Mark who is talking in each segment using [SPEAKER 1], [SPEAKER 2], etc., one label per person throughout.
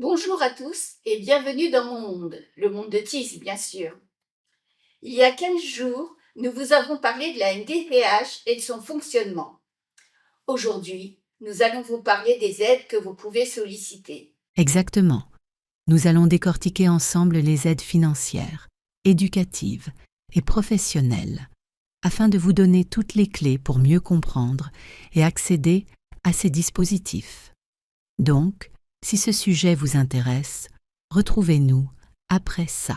[SPEAKER 1] Bonjour à tous et bienvenue dans mon monde, le monde de Tis bien sûr. Il y a 15 jours, nous vous avons parlé de la MDPH et de son fonctionnement. Aujourd'hui, nous allons vous parler des aides que vous pouvez solliciter.
[SPEAKER 2] Exactement. Nous allons décortiquer ensemble les aides financières, éducatives et professionnelles, afin de vous donner toutes les clés pour mieux comprendre et accéder à ces dispositifs. Donc, si ce sujet vous intéresse, retrouvez-nous après ça.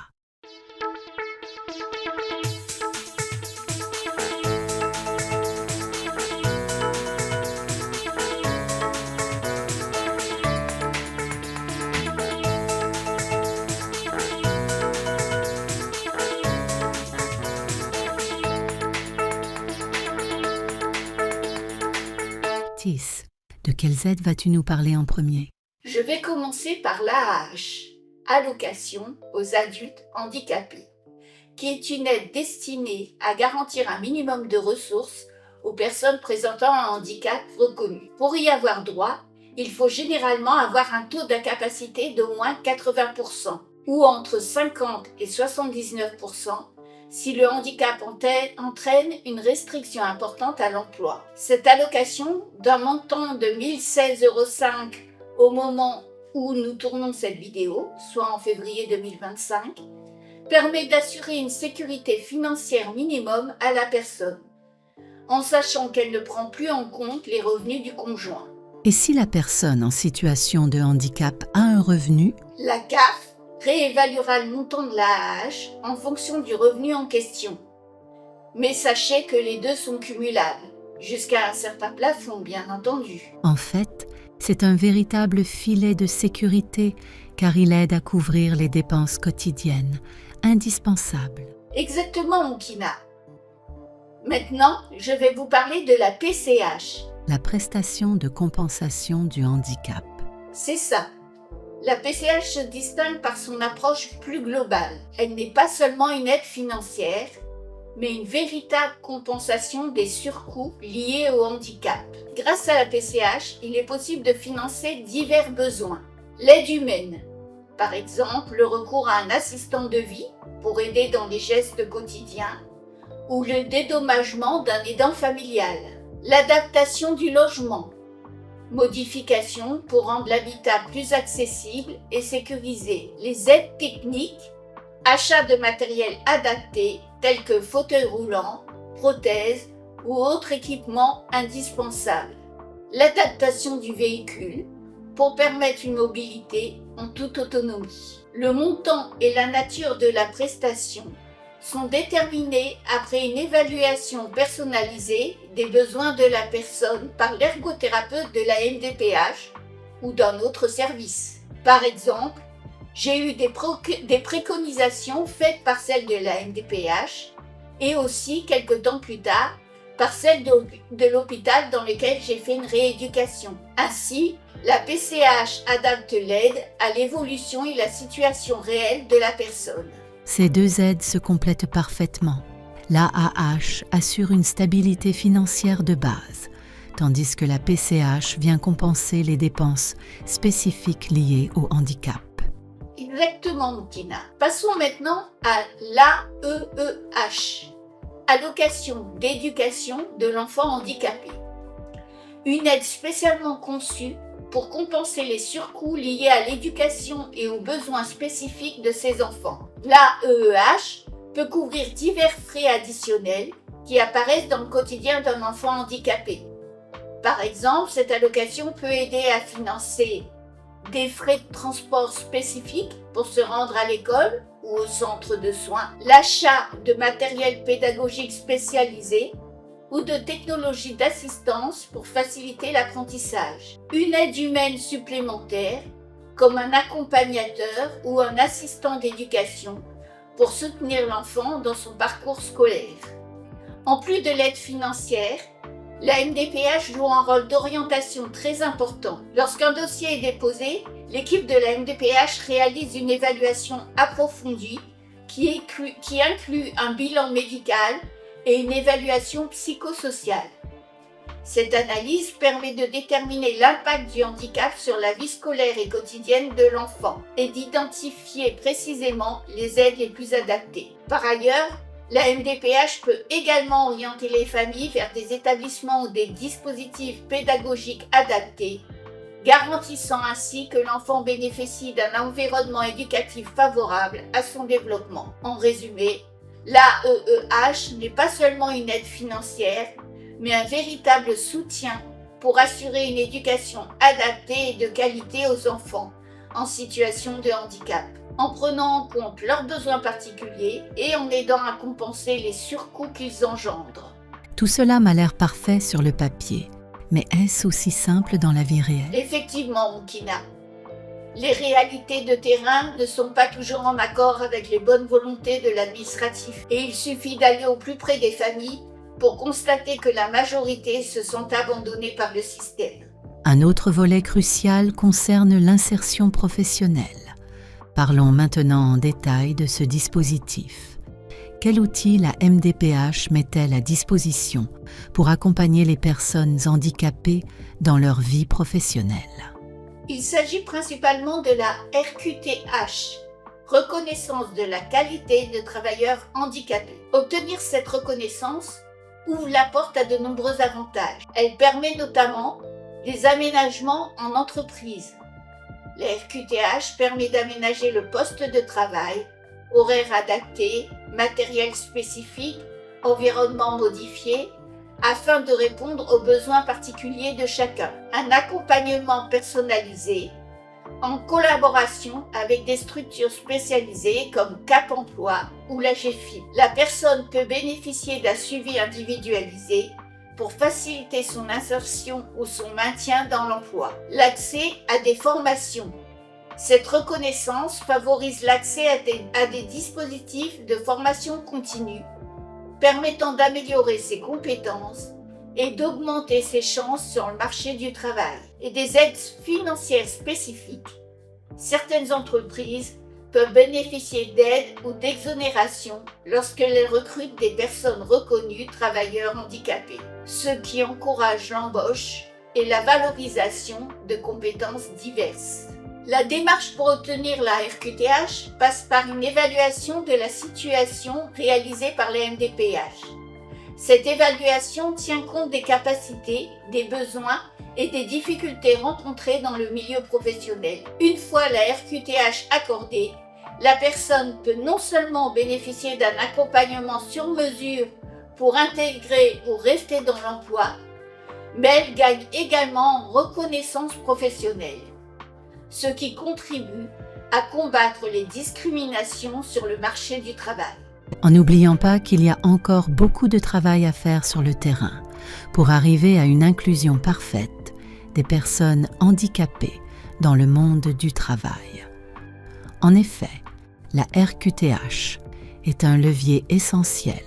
[SPEAKER 2] Tis, de quelles aides vas-tu nous parler en premier?
[SPEAKER 1] Je vais commencer par l'AAH, allocation aux adultes handicapés, qui est une aide destinée à garantir un minimum de ressources aux personnes présentant un handicap reconnu. Pour y avoir droit, il faut généralement avoir un taux d'incapacité d'au moins 80% ou entre 50 et 79% si le handicap entraîne une restriction importante à l'emploi. Cette allocation, d'un montant de 1 016,05 € au moment où nous tournons cette vidéo, soit en février 2025, permet d'assurer une sécurité financière minimum à la personne, en sachant qu'elle ne prend plus en compte les revenus du conjoint.
[SPEAKER 2] Et si la personne en situation de handicap a un revenu,
[SPEAKER 1] la CAF réévaluera le montant de l'AAH en fonction du revenu en question. Mais sachez que les deux sont cumulables, jusqu'à un certain plafond bien entendu.
[SPEAKER 2] En fait, c'est un véritable filet de sécurité car il aide à couvrir les dépenses quotidiennes, indispensables.
[SPEAKER 1] Exactement, Okina. Maintenant, je vais vous parler de la PCH.
[SPEAKER 2] La prestation de compensation du handicap.
[SPEAKER 1] C'est ça. La PCH se distingue par son approche plus globale. Elle n'est pas seulement une aide financière, mais une véritable compensation des surcoûts liés au handicap. Grâce à la PCH, il est possible de financer divers besoins. L'aide humaine, par exemple le recours à un assistant de vie pour aider dans les gestes quotidiens, ou le dédommagement d'un aidant familial. L'adaptation du logement, modifications pour rendre l'habitat plus accessible et sécurisé. Les aides techniques, achat de matériel adapté tels que fauteuils roulants, prothèses ou autres équipements indispensables. L'adaptation du véhicule pour permettre une mobilité en toute autonomie. Le montant et la nature de la prestation sont déterminés après une évaluation personnalisée des besoins de la personne par l'ergothérapeute de la MDPH ou d'un autre service. Par exemple, j'ai eu des préconisations faites par celle de la MDPH et aussi, quelque temps plus tard, par celle de l'hôpital dans lequel j'ai fait une rééducation. Ainsi, la PCH adapte l'aide à l'évolution et la situation réelle de la personne.
[SPEAKER 2] Ces deux aides se complètent parfaitement. L'AAH assure une stabilité financière de base, tandis que la PCH vient compenser les dépenses spécifiques liées au handicap.
[SPEAKER 1] Exactement, Moukina. Passons maintenant à l'AEEH, allocation d'éducation de l'enfant handicapé. Une aide spécialement conçue pour compenser les surcoûts liés à l'éducation et aux besoins spécifiques de ces enfants. L'AEEH peut couvrir divers frais additionnels qui apparaissent dans le quotidien d'un enfant handicapé. Par exemple, cette allocation peut aider à financer des frais de transport spécifiques pour se rendre à l'école ou au centre de soins, l'achat de matériel pédagogique spécialisé ou de technologies d'assistance pour faciliter l'apprentissage. Une aide humaine supplémentaire, comme un accompagnateur ou un assistant d'éducation, pour soutenir l'enfant dans son parcours scolaire. En plus de l'aide financière, la MDPH joue un rôle d'orientation très important. Lorsqu'un dossier est déposé, l'équipe de la MDPH réalise une évaluation approfondie qui inclut un bilan médical et une évaluation psychosociale. Cette analyse permet de déterminer l'impact du handicap sur la vie scolaire et quotidienne de l'enfant et d'identifier précisément les aides les plus adaptées. Par ailleurs, la MDPH peut également orienter les familles vers des établissements ou des dispositifs pédagogiques adaptés, garantissant ainsi que l'enfant bénéficie d'un environnement éducatif favorable à son développement. En résumé, l'AEEH n'est pas seulement une aide financière, mais un véritable soutien pour assurer une éducation adaptée et de qualité aux enfants en situation de handicap, en prenant en compte leurs besoins particuliers et en aidant à compenser les surcoûts qu'ils engendrent.
[SPEAKER 2] Tout cela m'a l'air parfait sur le papier, mais est-ce aussi simple dans la vie réelle?
[SPEAKER 1] Effectivement, Moukina. Les réalités de terrain ne sont pas toujours en accord avec les bonnes volontés de l'administratif et il suffit d'aller au plus près des familles pour constater que la majorité se sont abandonnées par le système.
[SPEAKER 2] Un autre volet crucial concerne l'insertion professionnelle. Parlons maintenant en détail de ce dispositif. Quel outil la MDPH met-elle à disposition pour accompagner les personnes handicapées dans leur vie professionnelle?
[SPEAKER 1] Il s'agit principalement de la RQTH, reconnaissance de la qualité de travailleurs handicapés. Obtenir cette reconnaissance ouvre la porte à de nombreux avantages. Elle permet notamment des aménagements en entreprise. La RQTH permet d'aménager le poste de travail, horaires adaptés, matériel spécifique, environnement modifié, afin de répondre aux besoins particuliers de chacun. Un accompagnement personnalisé, en collaboration avec des structures spécialisées comme Cap Emploi ou la GFIP. La personne peut bénéficier d'un suivi individualisé pour faciliter son insertion ou son maintien dans l'emploi. L'accès à des formations. Cette reconnaissance favorise l'accès à des dispositifs de formation continue, permettant d'améliorer ses compétences et d'augmenter ses chances sur le marché du travail. Et des aides financières spécifiques. Certaines entreprises peuvent bénéficier d'aides ou d'exonérations lorsqu'elles recrutent des personnes reconnues travailleurs handicapés, ce qui encourage l'embauche et la valorisation de compétences diverses. La démarche pour obtenir la RQTH passe par une évaluation de la situation réalisée par les MDPH. Cette évaluation tient compte des capacités, des besoins et des difficultés rencontrées dans le milieu professionnel. Une fois la RQTH accordée, la personne peut non seulement bénéficier d'un accompagnement sur mesure pour intégrer ou rester dans l'emploi, mais elle gagne également en reconnaissance professionnelle, ce qui contribue à combattre les discriminations sur le marché du travail.
[SPEAKER 2] En n'oubliant pas qu'il y a encore beaucoup de travail à faire sur le terrain pour arriver à une inclusion parfaite des personnes handicapées dans le monde du travail. En effet, la RQTH est un levier essentiel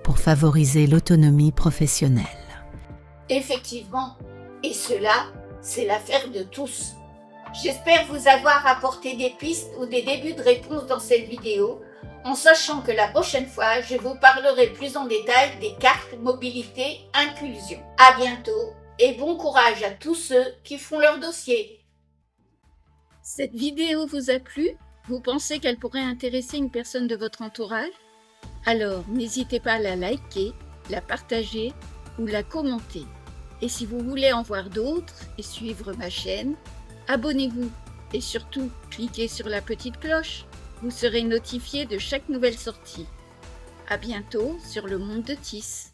[SPEAKER 2] pour favoriser l'autonomie professionnelle.
[SPEAKER 1] Effectivement, et cela, c'est l'affaire de tous. J'espère vous avoir apporté des pistes ou des débuts de réponse dans cette vidéo, en sachant que la prochaine fois, je vous parlerai plus en détail des cartes mobilité inclusion. À bientôt et bon courage à tous ceux qui font leur dossier.
[SPEAKER 3] Cette vidéo vous a plu? Vous pensez qu'elle pourrait intéresser une personne de votre entourage? Alors, n'hésitez pas à la liker, la partager ou la commenter. Et si vous voulez en voir d'autres et suivre ma chaîne, abonnez-vous et surtout, cliquez sur la petite cloche. Vous serez notifié de chaque nouvelle sortie. À bientôt sur le monde de TIS.